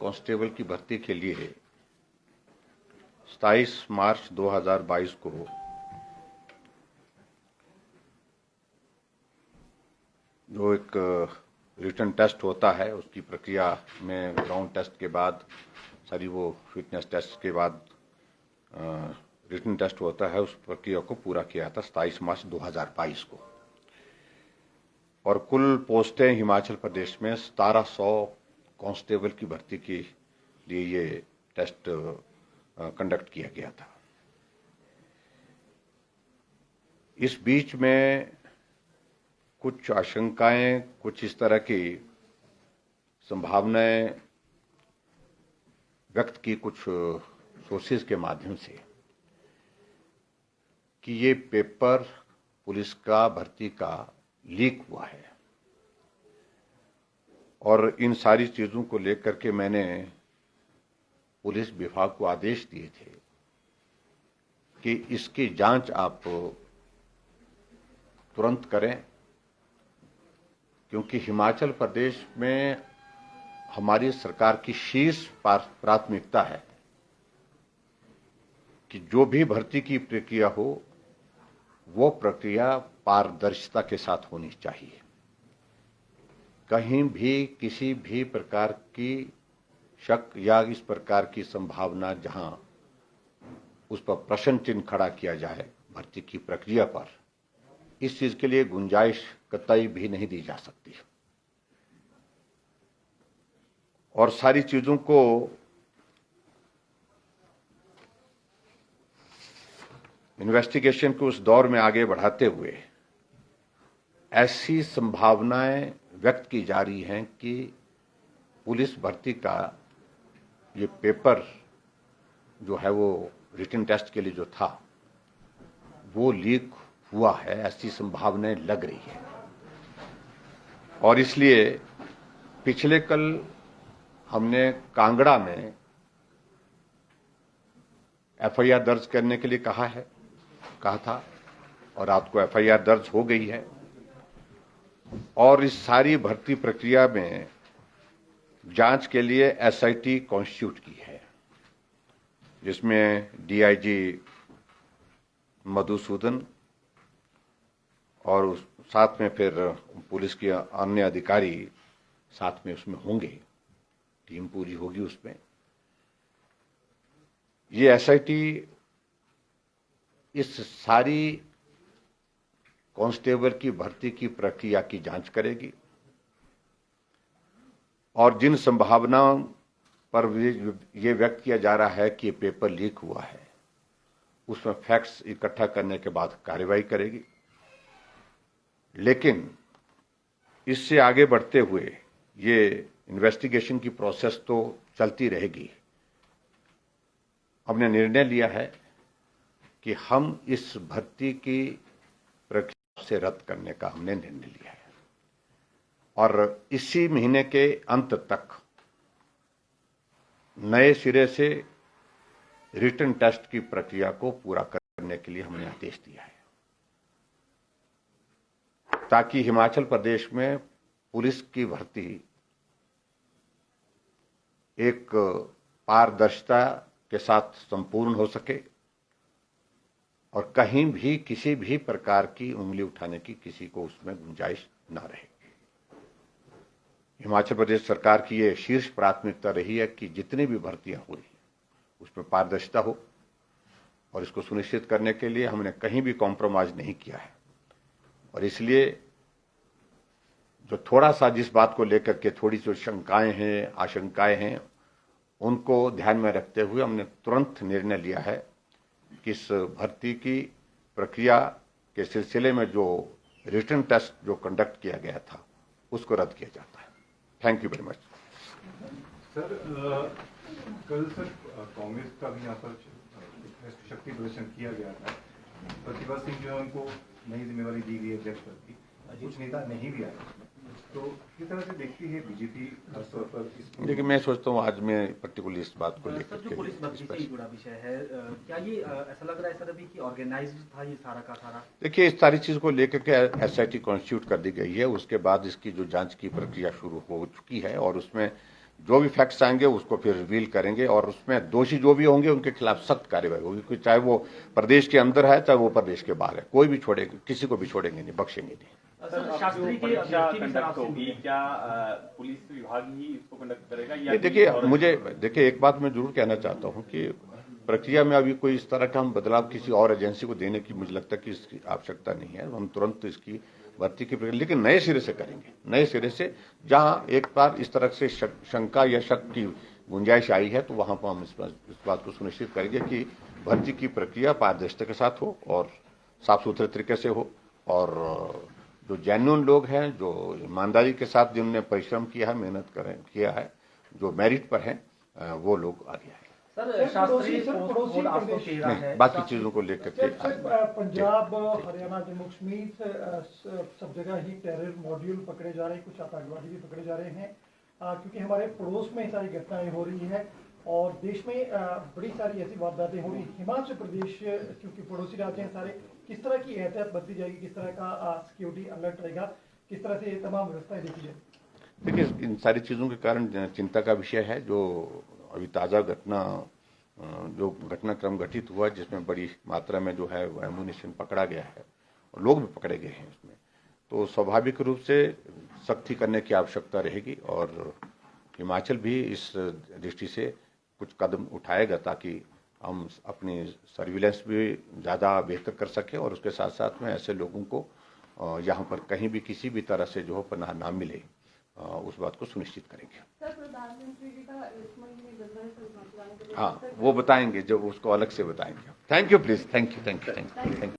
Constable की भर्ती के लिए 27 मार्च 2022 को जो एक रिटन टेस्ट होता है, उसकी प्रक्रिया में ग्राउंड टेस्ट के बाद सारी वो फिटनेस टेस्ट के बाद रिटन टेस्ट होता है, उस प्रक्रिया को पूरा किया था 27 मार्च 2022 को। और कुल पोस्टें हिमाचल प्रदेश में 1700 कांस्टेबल की भर्ती के लिए ये टेस्ट कंडक्ट किया गया था। इस बीच में कुछ आशंकाएं, कुछ इस तरह की संभावनाएं व्यक्त की कुछ सोर्सेज के माध्यम से कि ये पेपर पुलिस का भर्ती का लीक हुआ है। और इन सारी चीजों को लेकर के मैंने पुलिस विभाग को आदेश दिए थे कि इसकी जांच आप तुरंत करें, क्योंकि हिमाचल प्रदेश में हमारी सरकार की शीर्ष प्राथमिकता है कि जो भी भर्ती की प्रक्रिया हो वो प्रक्रिया पारदर्शिता के साथ होनी चाहिए। कहीं भी किसी भी प्रकार की शक या इस प्रकार की संभावना जहां उस पर प्रश्न चिन्ह खड़ा किया जाए भर्ती की प्रक्रिया पर, इस चीज के लिए गुंजाइश कतई भी नहीं दी जा सकती। और सारी चीजों को इन्वेस्टिगेशन को उस दौर में आगे बढ़ाते हुए ऐसी संभावनाएं व्यक्त की जा रही हैं कि पुलिस भर्ती का ये पेपर जो है वो रिटन टेस्ट के लिए जो था वो लीक हुआ है, ऐसी संभावनाएं लग रही है। और इसलिए पिछले कल हमने कांगड़ा में एफआईआर दर्ज करने के लिए कहा था और रात को एफआईआर दर्ज हो गई है। और इस सारी भर्ती प्रक्रिया में जांच के लिए एसआईटी कॉन्स्टिट्यूट की है, जिसमें डीआईजी मधुसूदन और साथ में फिर पुलिस के अन्य अधिकारी साथ में उसमें होंगे, टीम पूरी होगी उसमें। ये एसआईटी इस सारी कांस्टेबल की भर्ती की प्रक्रिया की जांच करेगी और जिन संभावनाओं पर ये व्यक्त किया जा रहा है कि ये पेपर लीक हुआ है उसमें फैक्ट्स इकट्ठा करने के बाद कार्रवाई करेगी। लेकिन इससे आगे बढ़ते हुए ये इन्वेस्टिगेशन की प्रोसेस तो चलती रहेगी। हमने निर्णय लिया है कि हम इस भर्ती की प्रक्रिया से रद्द करने का हमने निर्णय लिया है और इसी महीने के अंत तक नए सिरे से रिटन टेस्ट की प्रक्रिया को पूरा करने के लिए हमने आदेश दिया है, ताकि हिमाचल प्रदेश में पुलिस की भर्ती एक पारदर्शिता के साथ संपूर्ण हो सके और कहीं भी किसी भी प्रकार की उंगली उठाने की किसी को उसमें गुंजाइश न रहे। हिमाचल प्रदेश सरकार की ये शीर्ष प्राथमिकता रही है कि जितनी भी भर्तियां हुई उसमें पारदर्शिता हो और इसको सुनिश्चित करने के लिए हमने कहीं भी कॉम्प्रोमाइज नहीं किया है। और इसलिए जो थोड़ा सा जिस बात को लेकर के थोड़ी सी शंकाएं हैं, आशंकाएं हैं, उनको ध्यान में रखते हुए हमने तुरंत निर्णय लिया है कि इस भर्ती की प्रक्रिया के सिलसिले में जो रिटन टेस्ट जो कंडक्ट किया गया था उसको रद्द किया जाता है। Thank you very much. Sir, कल सर कांग्रेस का भी यहाँ पर शक्ति प्रदर्शन किया गया था। प्रतिभा सिंह जो है उनको नई जिम्मेवारी दी गई है अध्यक्ष पद की, कुछ नेता नहीं भी आए, तो किस तरह से देखती है बीजेपी खासतौर पर? देखिए, मैं सोचता हूँ आज मैं पर्टिकुलर इस बात को लेकर जो पुलिस भर्ती से जुड़ा विषय है, क्या ये ऐसा लग रहा है सर अभी कि ऑर्गेनाइज्ड था ये सारा का सारा? देखिए, इस सारी चीज को लेकर के एसआईटी कॉन्स्टिट्यूट कर दी गई है। उसके बाद इसकी जो जांच की प्रक्रिया शुरू हो चुकी है और उसमें जो भी फैक्ट्स आएंगे उसको फिर रिवील करेंगे और उसमें दोषी जो भी होंगे उनके खिलाफ सख्त कार्रवाई होगी, चाहे वो प्रदेश के अंदर है चाहे वो प्रदेश के बाहर है, कोई भी छोड़ेंगे, किसी को भी छोड़ेंगे नहीं, बख्शेंगे नहीं। सर शास्त्री की परीक्षा अभ्यर्थी भी सर कंडक्ट आपसे होगी, क्या पुलिस विभाग ही इसको कंडक्ट करेगा या देखिए एक बात मैं जरूर कहना चाहता हूं कि प्रक्रिया में अभी कोई इस तरह का हम बदलाव किसी और एजेंसी को देने की मुझे लगता है कि इसकी आवश्यकता नहीं है। हम तुरंत इसकी भर्ती की प्रक्रिया लेकिन नए सिरे से करेंगे, नए सिरे से। जहां एक बार इस तरह से शंका या शक की गुंजाइश आई है तो वहां पर हम इस बात को सुनिश्चित करेंगे कि भर्ती की प्रक्रिया पारदर्शिता के साथ हो और साफ सुथरे तरीके से हो और जो जेन्युइन लोग हैं, जो ईमानदारी के साथ जिन्होंने परिश्रम किया है, मेहनत किया है, जो मेरिट पर हैं, वो लोग आगे आए। सर शास्त्री पोस्ट कोड 813 है, बाकी चीजों को लेकर के पंजाब, हरियाणा, जम्मू कश्मीर सब जगह ही टेरर मॉड्यूल पकड़े जा रहे हैं, कुछ आतंकवादी भी पकड़े जा रहे हैं, क्योंकि हमारे पड़ोस में सारी घटनाएं हो रही है और देश में बड़ी सारी ऐसी वारदातें हो रही है। हिमाचल प्रदेश क्योंकि पड़ोसी राज्य हैं सारे, किस तरह की एहतियात बरती जाएगी, किस तरह का सिक्योरिटी अलर्ट रहेगा, किस तरह से तमाम व्यवस्थाएं देखी जाए? देखिए इन सारी चीजों के कारण चिंता का विषय है जो अभी ताजा घटनाक्रम घटित हुआ जिसमें बड़ी मात्रा में जो है एमुनिशन पकड़ा गया है और लोग भी पकड़े गए हैं इसमें, तो स्वाभाविक रूप से सख्ती करने की आवश्यकता रहेगी और हिमाचल भी इस दृष्टि से कुछ कदम उठाएगा ताकि हम अपनी सर्विलेंस भी ज़्यादा बेहतर कर सकें और उसके साथ साथ में ऐसे लोगों को यहाँ पर कहीं भी किसी भी तरह से जो पनाह ना मिले उस बात को सुनिश्चित करेंगे। सर प्रधानमंत्री जी का इस महीने गंगा जल मंत्रालय हाँ वो बताएंगे, जब उसको अलग से बताएंगे। Thank you please, thank you.